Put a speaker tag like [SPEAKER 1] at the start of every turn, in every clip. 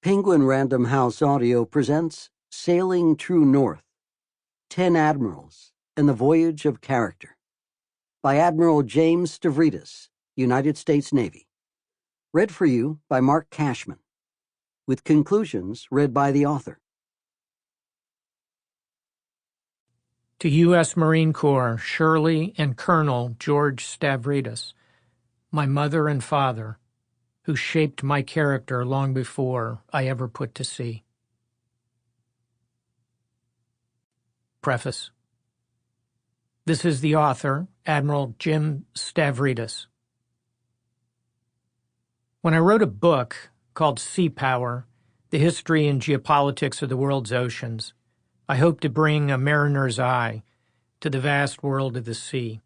[SPEAKER 1] Penguin Random House Audio presents Sailing True North, 10 Admirals and the Voyage of Character by Admiral James Stavridis, United States Navy. Read for you by Marc Cashman, with conclusions read by the author.
[SPEAKER 2] To U.S. Marine Corps Shirley and Colonel George Stavridis, my mother and father, who shaped my character long before I ever put to sea. Preface. This is the author, Admiral Jim Stavridis. When I wrote a book called Sea Power, The History and Geopolitics of the World's Oceans, I hoped to bring a mariner's eye to the vast world of the sea.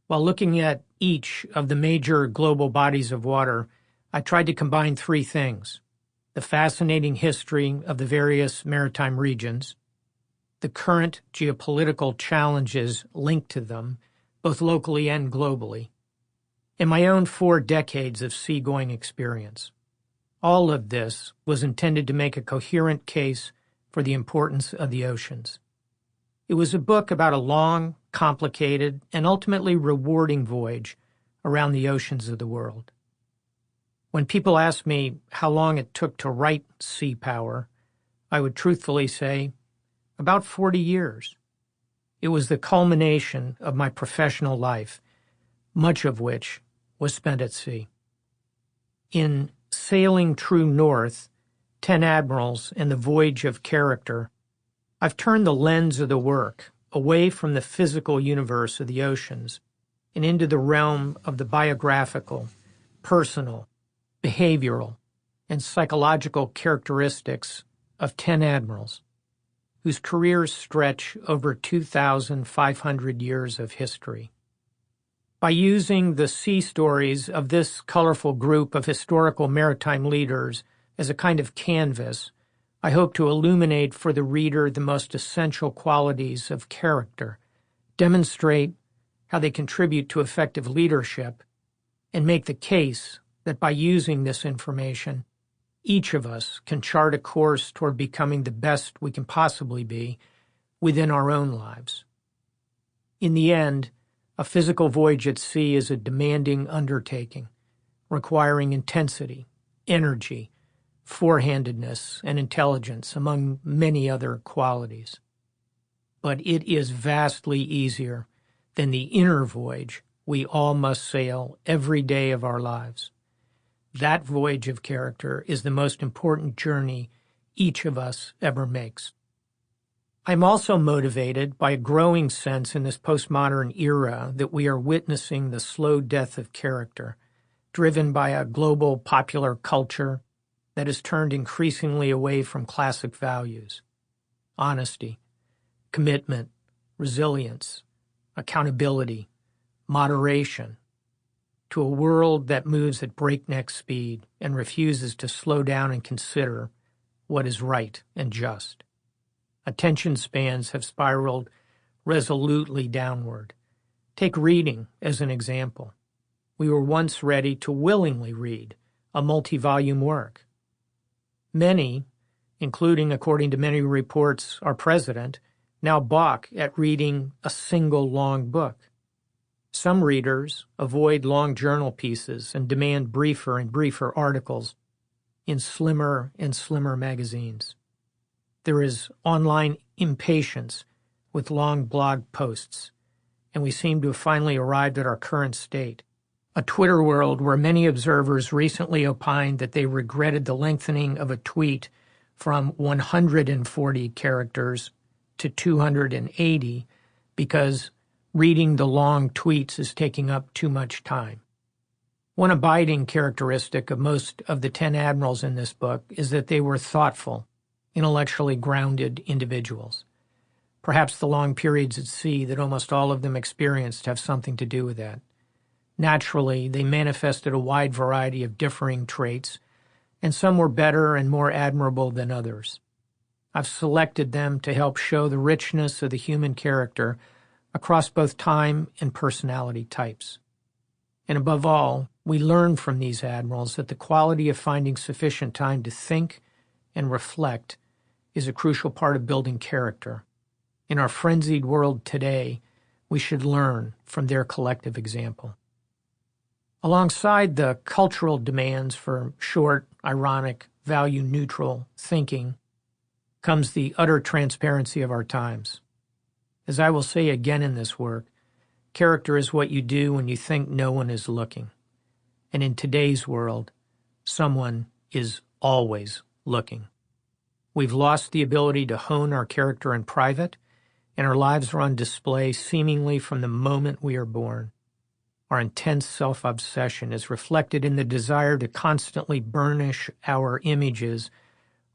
[SPEAKER 2] While looking at each of the major global bodies of water, I tried to combine three things: the fascinating history of the various maritime regions, the current geopolitical challenges linked to them, both locally and globally, and my own 4 decades of seagoing experience. All of this was intended to make a coherent case for the importance of the oceans. It was a book about a long, complicated, and ultimately rewarding voyage around the oceans of the world. When people ask me how long it took to write Sea Power, I would truthfully say about 40 years. It was the culmination of my professional life, much of which was spent at sea. In Sailing True North, 10 Admirals and the Voyage of Character, I've turned the lens of the work away from the physical universe of the oceans and into the realm of the biographical, personal, behavioral, and psychological characteristics of 10 admirals, whose careers stretch over 2,500 years of history. By using the sea stories of this colorful group of historical maritime leaders as a kind of canvas, I hope to illuminate for the reader the most essential qualities of character, demonstrate how they contribute to effective leadership, and make the case that by using this information, each of us can chart a course toward becoming the best we can possibly be within our own lives. In the end, a physical voyage at sea is a demanding undertaking, requiring intensity, energy, forehandedness, and intelligence, among many other qualities. But it is vastly easier than the inner voyage we all must sail every day of our lives. That voyage of character is the most important journey each of us ever makes. I'm also motivated by a growing sense in this postmodern era that we are witnessing the slow death of character, driven by a global popular culture that has turned increasingly away from classic values: honesty, commitment, resilience, accountability, moderation, to a world that moves at breakneck speed and refuses to slow down and consider what is right and just. Attention spans have spiraled resolutely downward. Take reading as an example. We were once ready to willingly read a multi-volume work. Many, including, according to many reports, our president, now balk at reading a single long book. Some readers avoid long journal pieces and demand briefer and briefer articles in slimmer and slimmer magazines. There is online impatience with long blog posts, and we seem to have finally arrived at our current state, a Twitter world where many observers recently opined that they regretted the lengthening of a tweet from 140 characters to 280 because reading the long tweets is taking up too much time. One abiding characteristic of most of the 10 admirals in this book is that they were thoughtful, intellectually grounded individuals. Perhaps the long periods at sea that almost all of them experienced have something to do with that. Naturally, they manifested a wide variety of differing traits, and some were better and more admirable than others. I've selected them to help show the richness of the human character across both time and personality types. And above all, we learn from these admirals that the quality of finding sufficient time to think, and reflect is a crucial part of building character. In our frenzied world today, we should learn from their collective example. Alongside the cultural demands for short, ironic, value-neutral thinking comes the utter transparency of our times. As I will say again in this work, character is what you do when you think no one is looking. And in today's world, someone is always looking. We've lost the ability to hone our character in private, and our lives are on display seemingly from the moment we are born. Our intense self-obsession is reflected in the desire to constantly burnish our images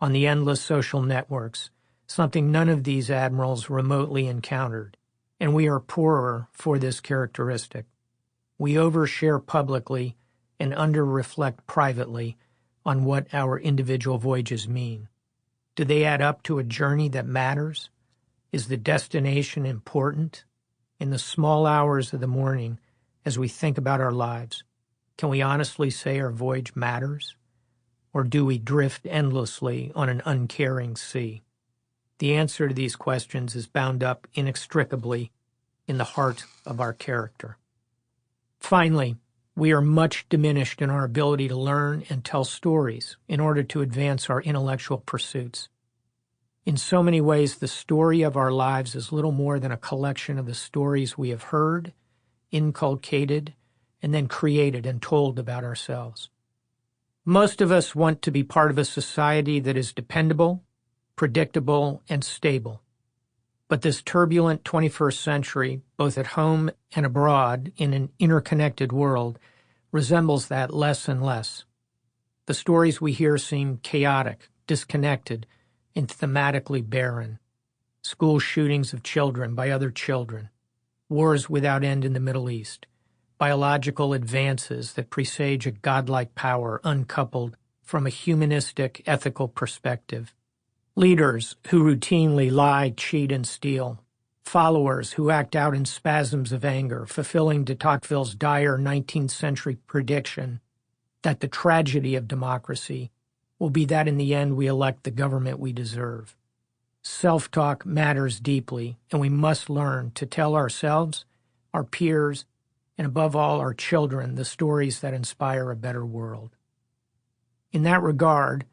[SPEAKER 2] on the endless social networks, something none of these admirals remotely encountered, and we are poorer for this characteristic. We overshare publicly and under-reflect privately on what our individual voyages mean. Do they add up to a journey that matters? Is the destination important? In the small hours of the morning, as we think about our lives, can we honestly say our voyage matters? Or do we drift endlessly on an uncaring sea? The answer to these questions is bound up inextricably in the heart of our character. Finally, we are much diminished in our ability to learn and tell stories in order to advance our intellectual pursuits. In so many ways, the story of our lives is little more than a collection of the stories we have heard, inculcated, and then created and told about ourselves. Most of us want to be part of a society that is dependable, predictable, and stable. But this turbulent 21st century, both at home and abroad in an interconnected world, resembles that less and less. The stories we hear seem chaotic, disconnected, and thematically barren. School shootings of children by other children, wars without end in the Middle East, biological advances that presage a godlike power uncoupled from a humanistic, ethical perspective, leaders who routinely lie, cheat, and steal, followers who act out in spasms of anger, fulfilling de Tocqueville's dire 19th century prediction that the tragedy of democracy will be that in the end we elect the government we deserve. Self-talk matters deeply, and we must learn to tell ourselves, our peers, and above all our children the stories that inspire a better world. In that regard,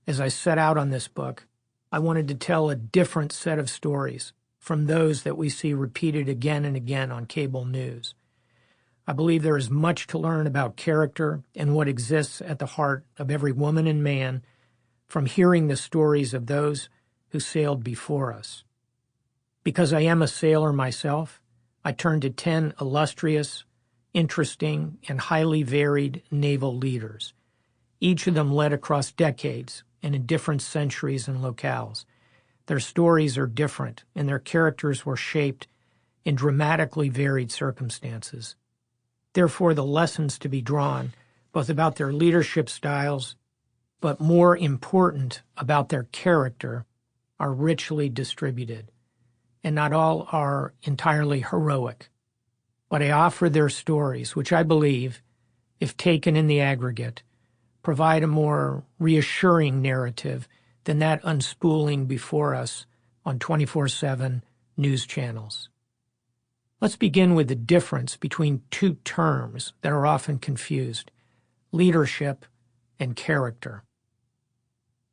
[SPEAKER 2] as I set out on this book, I wanted to tell a different set of stories from those that we see repeated again and again on cable news. I believe there is much to learn about character and what exists at the heart of every woman and man from hearing the stories of those who sailed before us. Because I am a sailor myself, I turned to 10 illustrious, interesting, and highly varied naval leaders. Each of them led across decades and in different centuries and locales. Their stories are different, and their characters were shaped in dramatically varied circumstances. Therefore, the lessons to be drawn, both about their leadership styles, but more important, about their character, are richly distributed, and not all are entirely heroic. But I offer their stories, which I believe, if taken in the aggregate, provide a more reassuring narrative than that unspooling before us on 24/7 news channels. Let's begin with the difference between two terms that are often confused: leadership and character.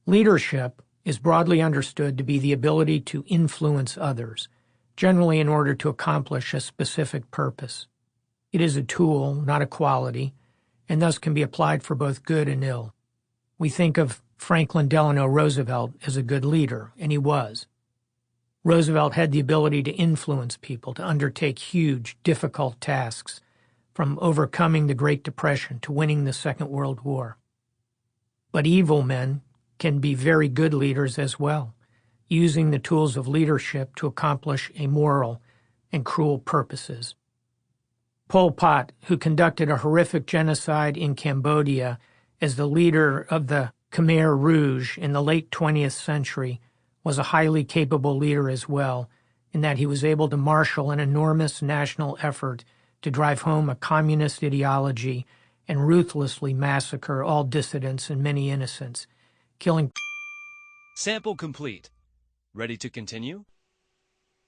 [SPEAKER 2] Leadership is broadly understood to be the ability to influence others, generally in order to accomplish a specific purpose. It is a tool, not a quality, and thus can be applied for both good and ill. We think of Franklin Delano Roosevelt as a good leader, and he was. Roosevelt had the ability to influence people to undertake huge, difficult tasks, from overcoming the Great Depression to winning the Second World War. But evil men can be very good leaders as well, using the tools of leadership to accomplish immoral and cruel purposes. Pol Pot, who conducted a horrific genocide in Cambodia as the leader of the Khmer Rouge in the late 20th century, was a highly capable leader as well, in that he was able to marshal an enormous national effort to drive home a communist ideology and ruthlessly massacre all dissidents and many innocents, killing
[SPEAKER 3] Sample complete. Ready to continue?